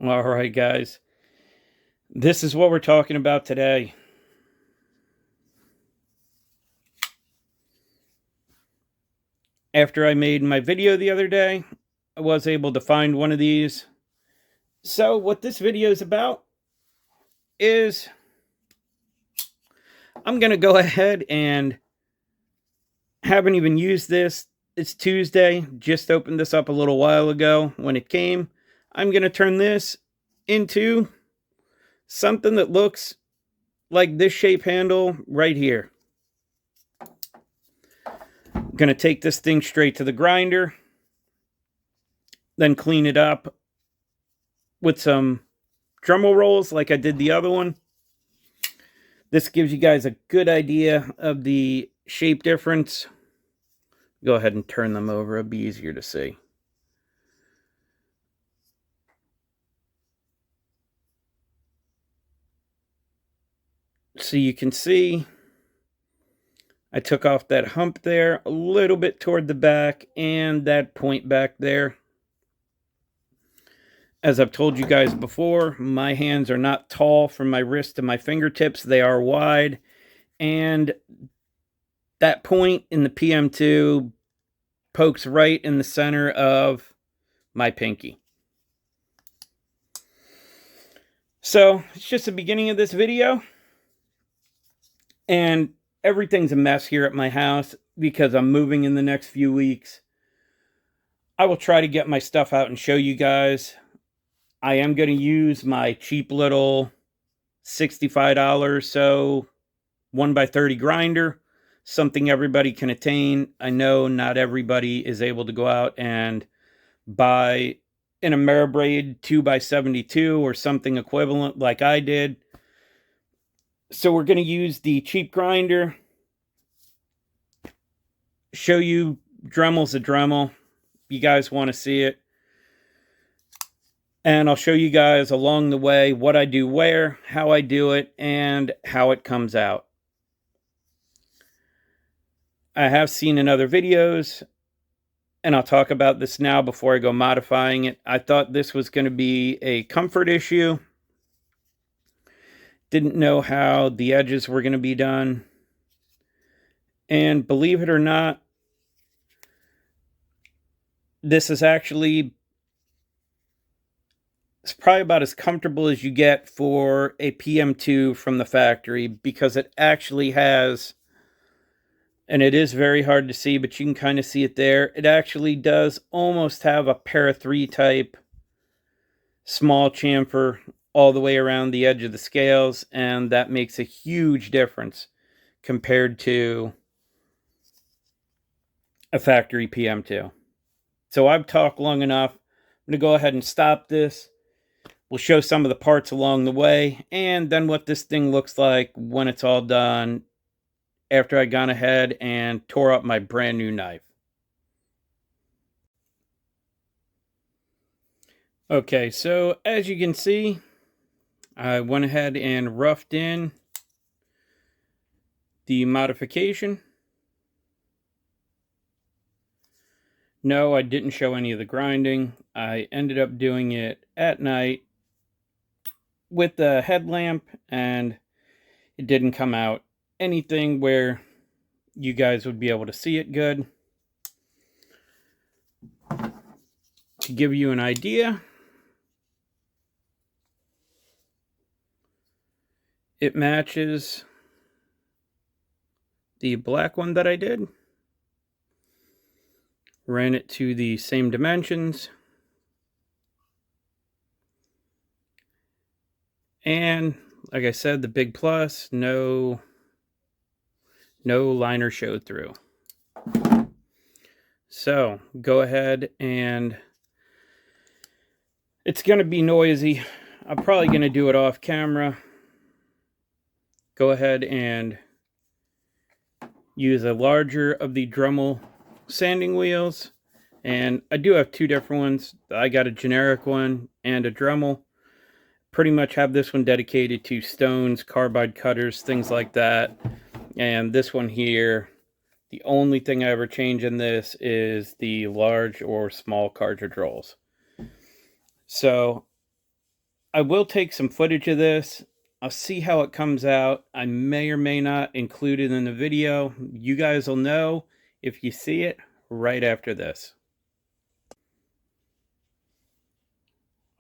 All right, guys. This is what we're talking about today. After I made my video the other day, I was able to find one of these. So what this video is about is I'm going to go ahead and haven't even used this. It's Tuesday. Just opened this up a little while ago when it came. I'm going to turn this into something that looks like this shape handle right here. I'm going to take this thing straight to the grinder, then clean it up with some Dremel rolls like I did the other one. This gives you guys a good idea of the shape difference. Go ahead and turn them over. It'll be easier to see. So you can see I took off that hump there a little bit toward the back and that point back there. As I've told you guys before, my hands are not tall from my wrist to my fingertips. They are wide. And that point in the PM2 pokes right in the center of my pinky. So it's just the beginning of this video. And everything's a mess here at my house because I'm moving in the next few weeks. I will try to get my stuff out and show you guys. I am going to use my cheap little $65 so 1x30 grinder, something everybody can attain. I know not everybody is able to go out and buy an Ameribraid 2x72 or something equivalent like I did. So we're going to use the cheap grinder, show you Dremel's a Dremel. You guys want to see it. And I'll show you guys along the way what I do where, how I do it, and how it comes out. I have seen in other videos, and I'll talk about this now before I go modifying it. I thought this was going to be a comfort issue. Didn't know how the edges were going to be done. And believe it or not, this is actually... it's probably about as comfortable as you get for a PM2 from the factory because it actually has, and it is very hard to see, but you can kind of see it there. It actually does almost have a Para 3 type small chamfer all the way around the edge of the scales, and that makes a huge difference compared to a factory PM2. So I've talked long enough. I'm going to go ahead and stop this. We'll show some of the parts along the way, and then what this thing looks like when it's all done after I've gone ahead and tore up my brand new knife. Okay, so as you can see, I went ahead and roughed in the modification. No, I didn't show any of the grinding. I ended up doing it at night with the headlamp, and it didn't come out anything where you guys would be able to see it good. To give you an idea, it matches the black one that I did. Ran it to the same dimensions. And like I said, the big plus, no liner showed through. So go ahead, and it's going to be noisy. I'm probably going to do it off camera. Go ahead and use a larger of the Dremel sanding wheels. And I do have two different ones. I got a generic one and a Dremel. Pretty much have this one dedicated to stones, carbide cutters, things like that. And this one here, the only thing I ever change in this is the large or small cartridge rolls. So I will take some footage of this. I'll see how it comes out. I may or may not include it in the video. You guys will know if you see it right after this.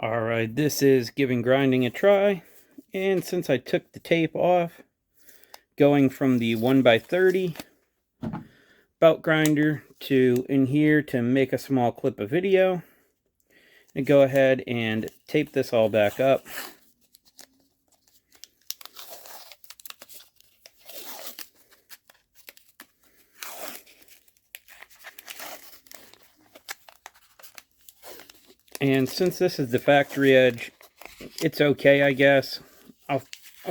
Alright, this is giving grinding a try. And since I took the tape off, going from the 1x30 belt grinder to in here to make a small clip of video, and go ahead and tape this all back up. And since this is the factory edge, it's okay, I guess. I'll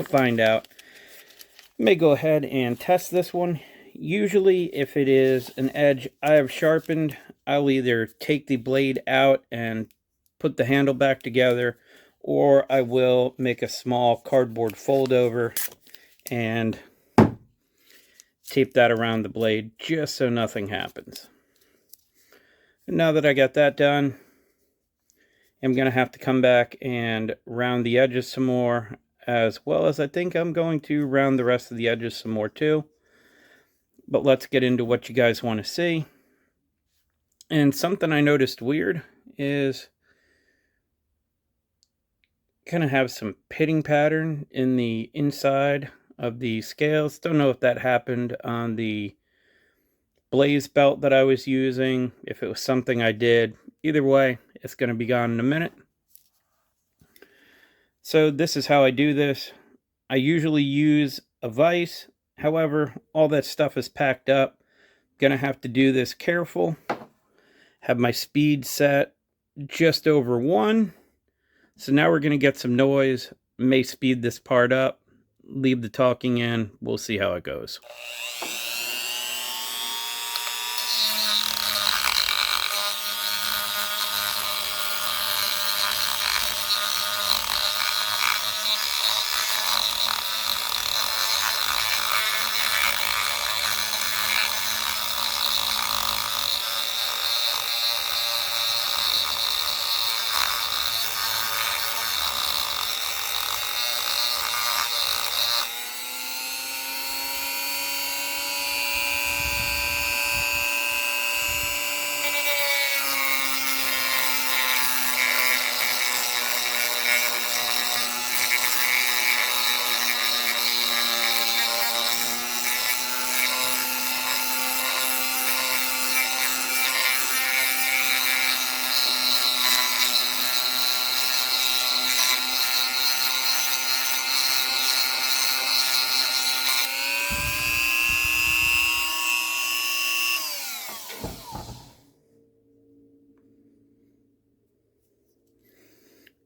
find out. May go ahead and test this one. Usually, if it is an edge I have sharpened, I'll either take the blade out and put the handle back together, or I will make a small cardboard fold over and tape that around the blade just so nothing happens. And now that I got that done, I'm going to have to come back and round the edges some more, as well as I think I'm going to round the rest of the edges some more too. But let's get into what you guys want to see. And something I noticed weird is kind of have some pitting pattern in the inside of the scales. Don't know if that happened on the blaze belt that I was using, if it was something I did. Either way, it's going to be gone in a minute. So this is how I do this. I usually use a vise. However, all that stuff is packed up. Gonna have to do this careful. Have my speed set just over 1. So now we're gonna get some noise. May speed this part up. Leave the talking in. We'll see how it goes.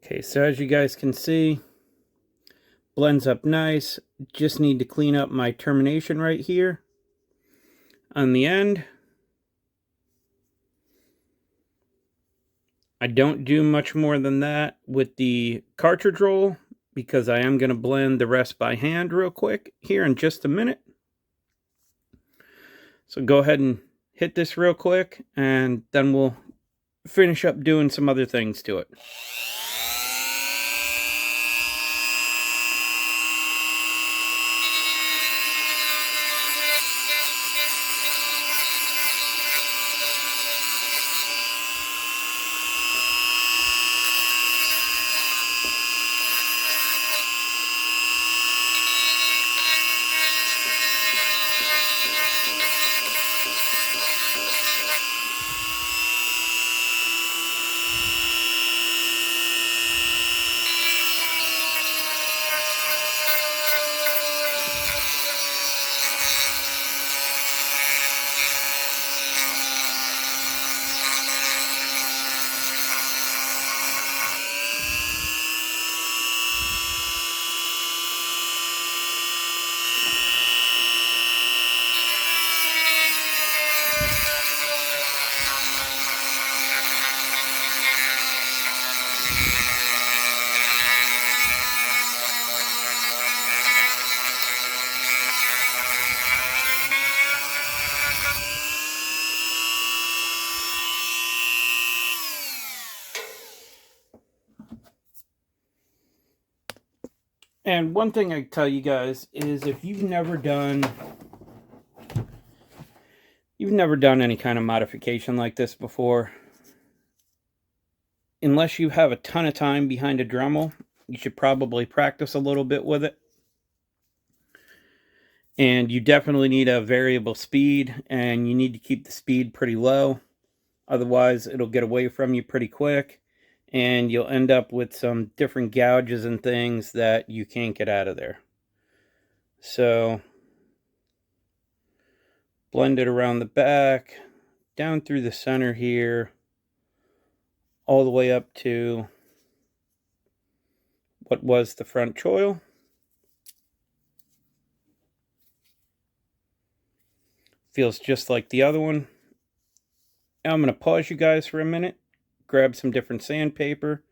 Okay, so as you guys can see, blends up nice. Just need to clean up my termination right here on the end. I don't do much more than that with the cartridge roll, because I am going to blend the rest by hand real quick here in just a minute. So go ahead and hit this real quick, and then we'll finish up doing some other things to it. And one thing I tell you guys is if you've never done any kind of modification like this before, unless you have a ton of time behind a Dremel, you should probably practice a little bit with it. And you definitely need a variable speed, and you need to keep the speed pretty low. Otherwise, it'll get away from you pretty quick, and you'll end up with some different gouges and things that you can't get out of there. So, blend it around the back, down through the center here, all the way up to what was the front choil. Feels just like the other one. Now I'm going to pause you guys for a minute, grab some different sandpaper,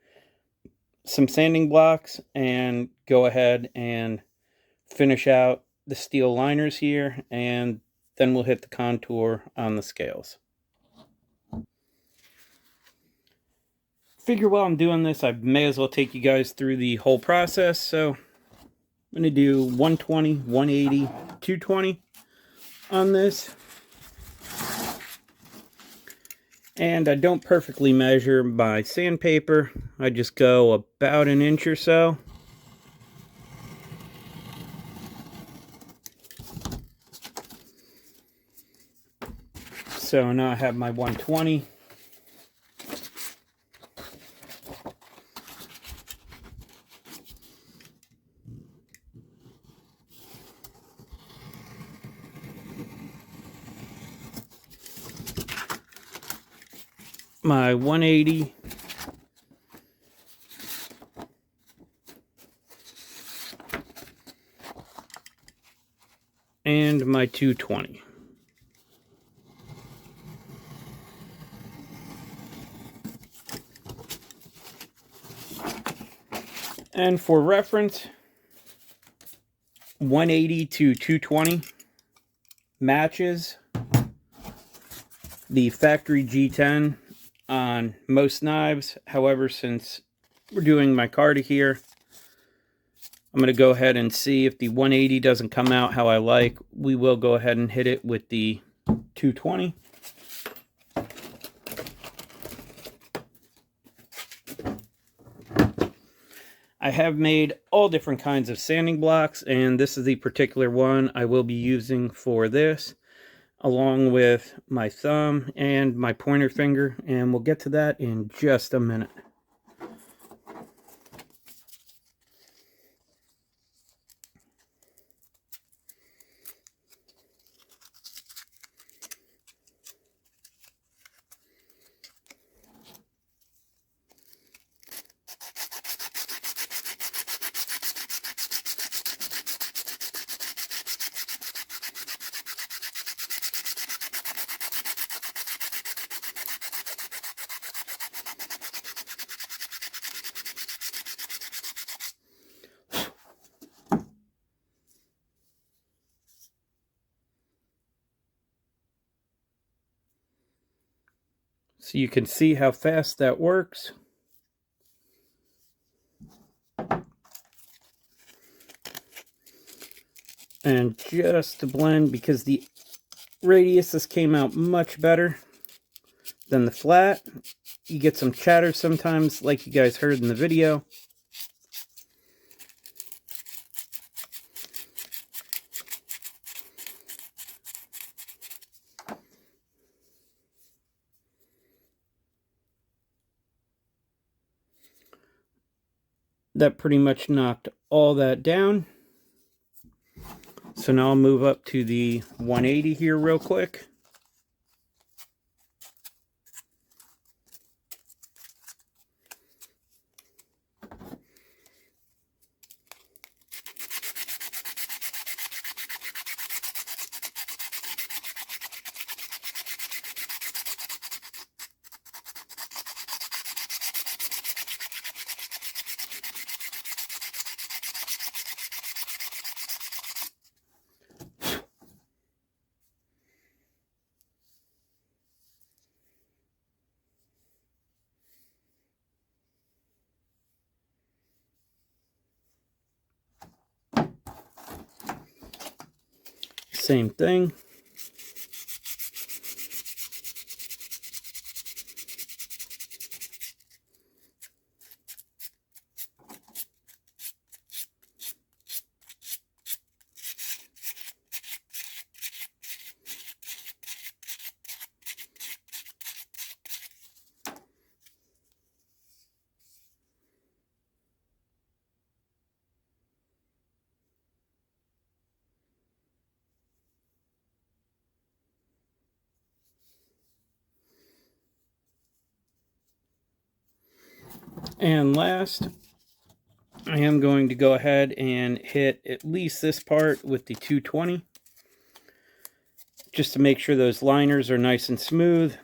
some sanding blocks, and go ahead and finish out the steel liners here, and then we'll hit the contour on the scales. Figure while I'm doing this, I may as well take you guys through the whole process. So I'm going to do 120, 180, 220 on this. And I don't perfectly measure my sandpaper. I just go about an inch or so. So now I have my 120. My 180. And my 220. And for reference, 180 to 220 matches the factory G10 on most knives. However, since we're doing micarta here, I'm going to go ahead and see if the 180 doesn't come out how I like. We will go ahead and hit it with the 220. I have made all different kinds of sanding blocks, and this is the particular one I will be using for this, along with my thumb and my pointer finger, and we'll get to that in just a minute. So you can see how fast that works. And just to blend, because the radiuses came out much better than the flat. You get some chatter sometimes, like you guys heard in the video. That pretty much knocked all that down. So now I'll move up to the 180 here real quick. Same thing. And last, I am going to go ahead and hit at least this part with the 220, just to make sure those liners are nice and smooth.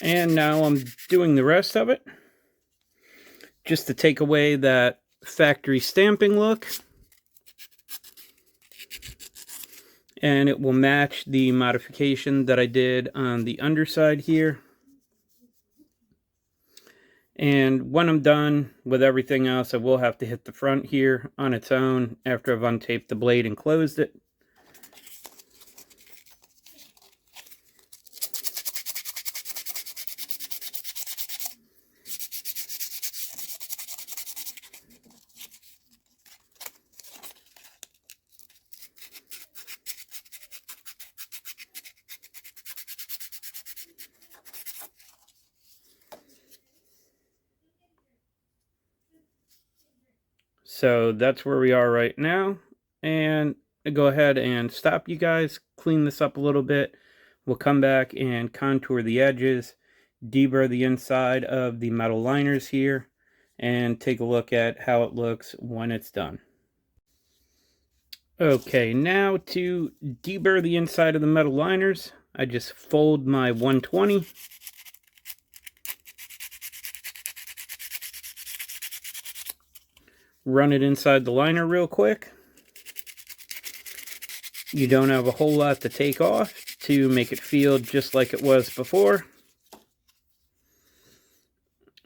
And now I'm doing the rest of it, just to take away that factory stamping look. And it will match the modification that I did on the underside here. And when I'm done with everything else, I will have to hit the front here on its own after I've untaped the blade and closed it. So that's where we are right now. And I go ahead and stop you guys, clean this up a little bit. We'll come back and contour the edges, deburr the inside of the metal liners here, and take a look at how it looks when it's done. Okay, now to deburr the inside of the metal liners, I just fold my 120. Run it inside the liner real quick. You don't have a whole lot to take off to make it feel just like it was before.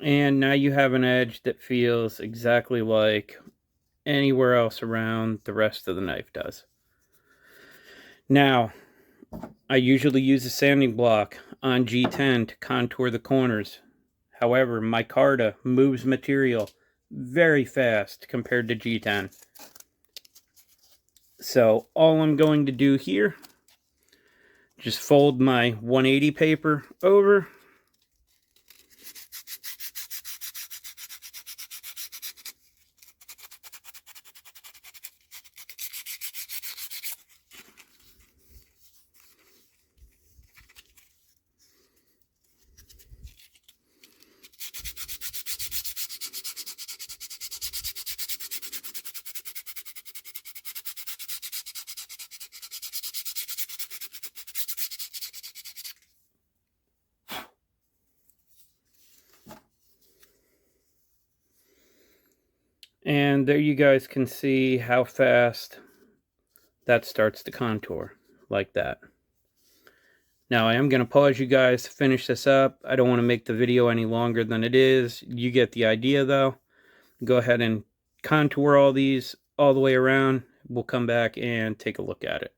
And now you have an edge that feels exactly like anywhere else around the rest of the knife does. Now, I usually use a sanding block on G10 to contour the corners. However, micarta moves material very fast compared to G10. So all I'm going to do here, just fold my 180 paper over. And there you guys can see how fast that starts to contour, like that. Now I am going to pause you guys to finish this up. I don't want to make the video any longer than it is. You get the idea though. Go ahead and contour all these all the way around. We'll come back and take a look at it.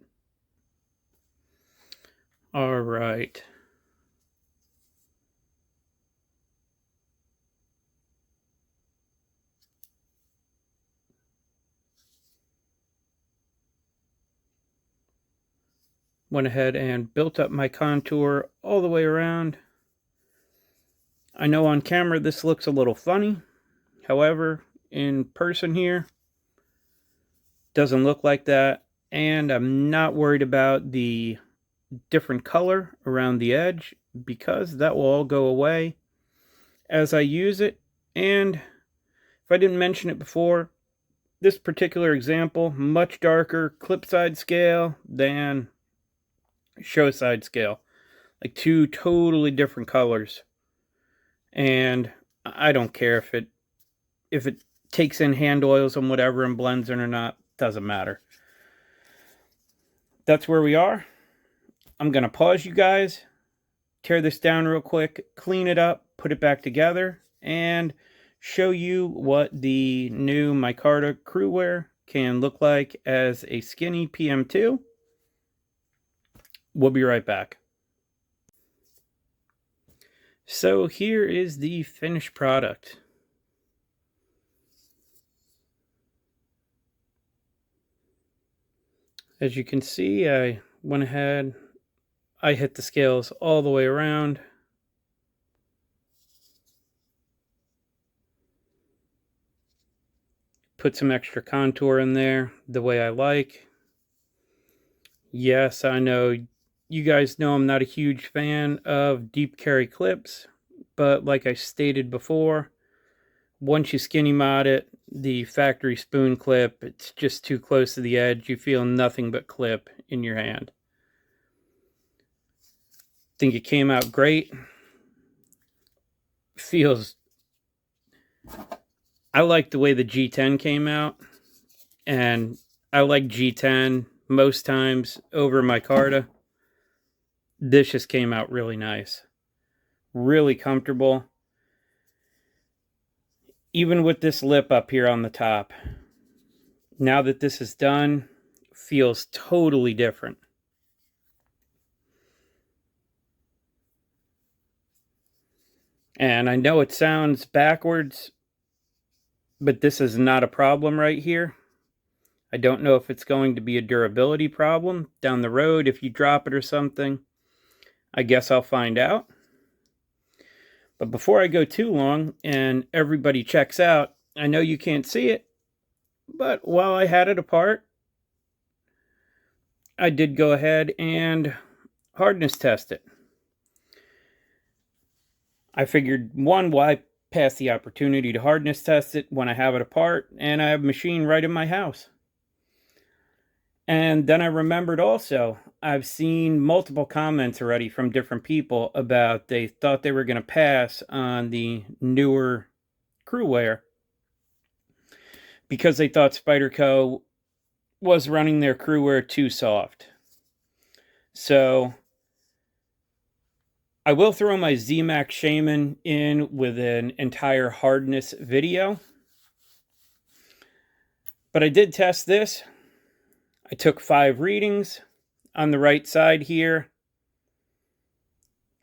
All right. Went ahead and built up my contour all the way around. I know on camera this looks a little funny. However, in person here. Doesn't look like that. And I'm not worried about the different color around the edge because that will all go away as I use it. And if I didn't mention it before, this particular example, much darker clip side scale than show side scale. Like two totally different colors. And I don't care if it takes in hand oils and whatever and blends in or not. Doesn't matter. That's where we are. I'm going to pause you guys, tear this down real quick, clean it up, put it back together, and show you what the new micarta Cruwear can look like as a skinny PM2. We'll be right back. So here is the finished product. As you can see, I went ahead, I hit the scales all the way around. Put some extra contour in there the way I like. Yes, I know you guys know I'm not a huge fan of deep carry clips, but like I stated before, once you skinny mod it, the factory spoon clip, it's just too close to the edge. You feel nothing but clip in your hand. Think it came out great. Feels... I like the way the G10 came out, and I like G10 most times over micarta. This just came out really nice. Really comfortable. Even with this lip up here on the top. Now that this is done, feels totally different. And I know it sounds backwards, but this is not a problem right here. I don't know if it's going to be a durability problem down the road if you drop it or something. I guess I'll find out. But before I go too long and everybody checks out, I know you can't see it, but while I had it apart, I did go ahead and hardness test it. I figured, one, why pass the opportunity to hardness test it when I have it apart and I have a machine right in my house? And then I remembered also, I've seen multiple comments already from different people about they thought they were going to pass on the newer Cruwear because they thought Spyderco was running their Cruwear too soft. So I will throw my ZMAX Shaman in with an entire hardness video. But I did test this. I took 5 readings on the right side here.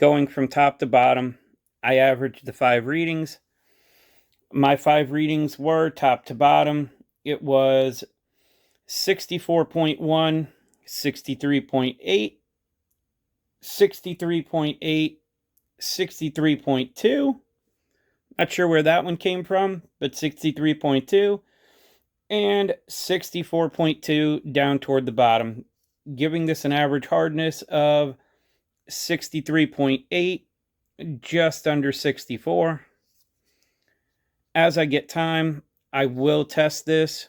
Going from top to bottom, I averaged the 5 readings. My 5 readings were top to bottom. It was 64.1, 63.8, 63.8, 63.2. Not sure where that one came from, but 63.2. And 64.2 down toward the bottom, giving this an average hardness of 63.8, just under 64. As I get time, I will test this.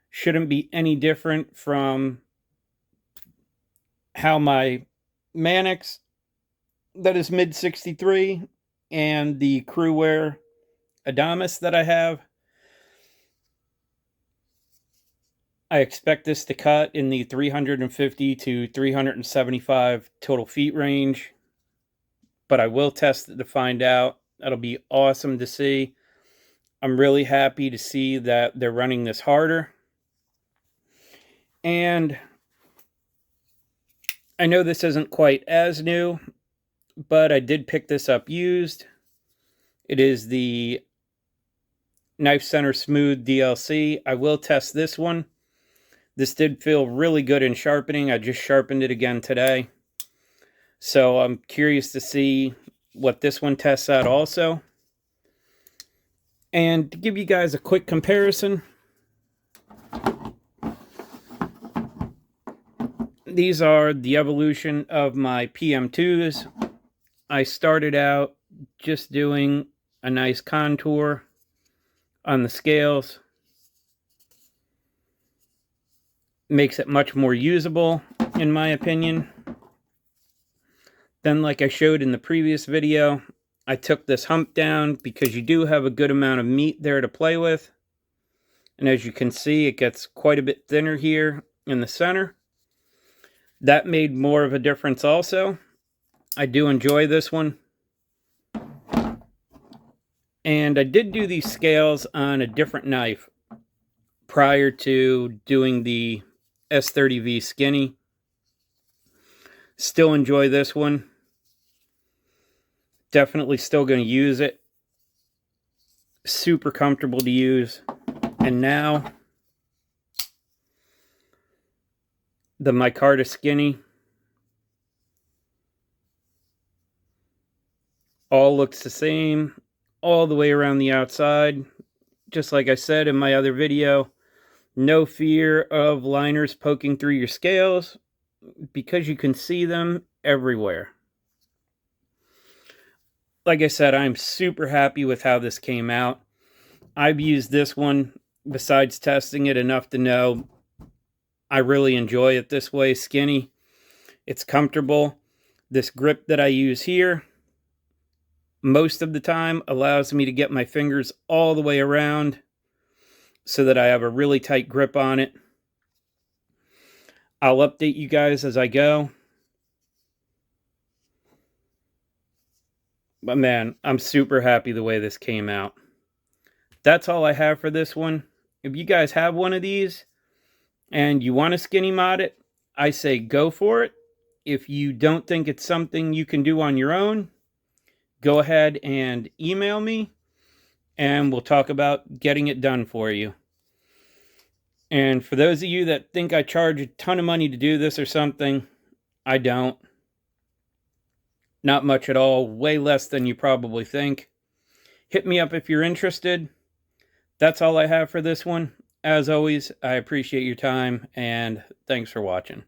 Shouldn't be any different from how my Mannix, that is mid 63, and the Cruwear Adamas that I have. I expect this to cut in the 350 to 375 total feet range, but I will test it to find out. That'll be awesome to see. I'm really happy to see that they're running this harder. And I know this isn't quite as new, but I did pick this up used. It is the Knife Center Smooth DLC. I will test this one. This did feel really good in sharpening. I just sharpened it again today. So I'm curious to see what this one tests out also. And to give you guys a quick comparison, these are the evolution of my PM2s. I started out just doing a nice contour on the scales. Makes it much more usable, in my opinion. Then, like I showed in the previous video, I took this hump down because you do have a good amount of meat there to play with. And as you can see, it gets quite a bit thinner here in the center. That made more of a difference also. I do enjoy this one. And I did do these scales on a different knife prior to doing the S30V skinny. Still enjoy this one. Definitely still going to use it. Super comfortable to use. And now, the micarta skinny. All looks the same all the way around the outside. Just like I said in my other video, no fear of liners poking through your scales because you can see them everywhere. Like I said, I'm super happy with how this came out. I've used this one, besides testing it, enough to know I really enjoy it this way, skinny. It's comfortable. This grip that I use here, most of the time, allows me to get my fingers all the way around so that I have a really tight grip on it. I'll update you guys as I go. But man, I'm super happy the way this came out. That's all I have for this one. If you guys have one of these and you want to skinny mod it, I say go for it. If you don't think it's something you can do on your own, go ahead and email me and we'll talk about getting it done for you. And for those of you that think I charge a ton of money to do this or something, I don't. Not much at all. Way less than you probably think. Hit me up if you're interested. That's all I have for this one. As always, I appreciate your time and thanks for watching.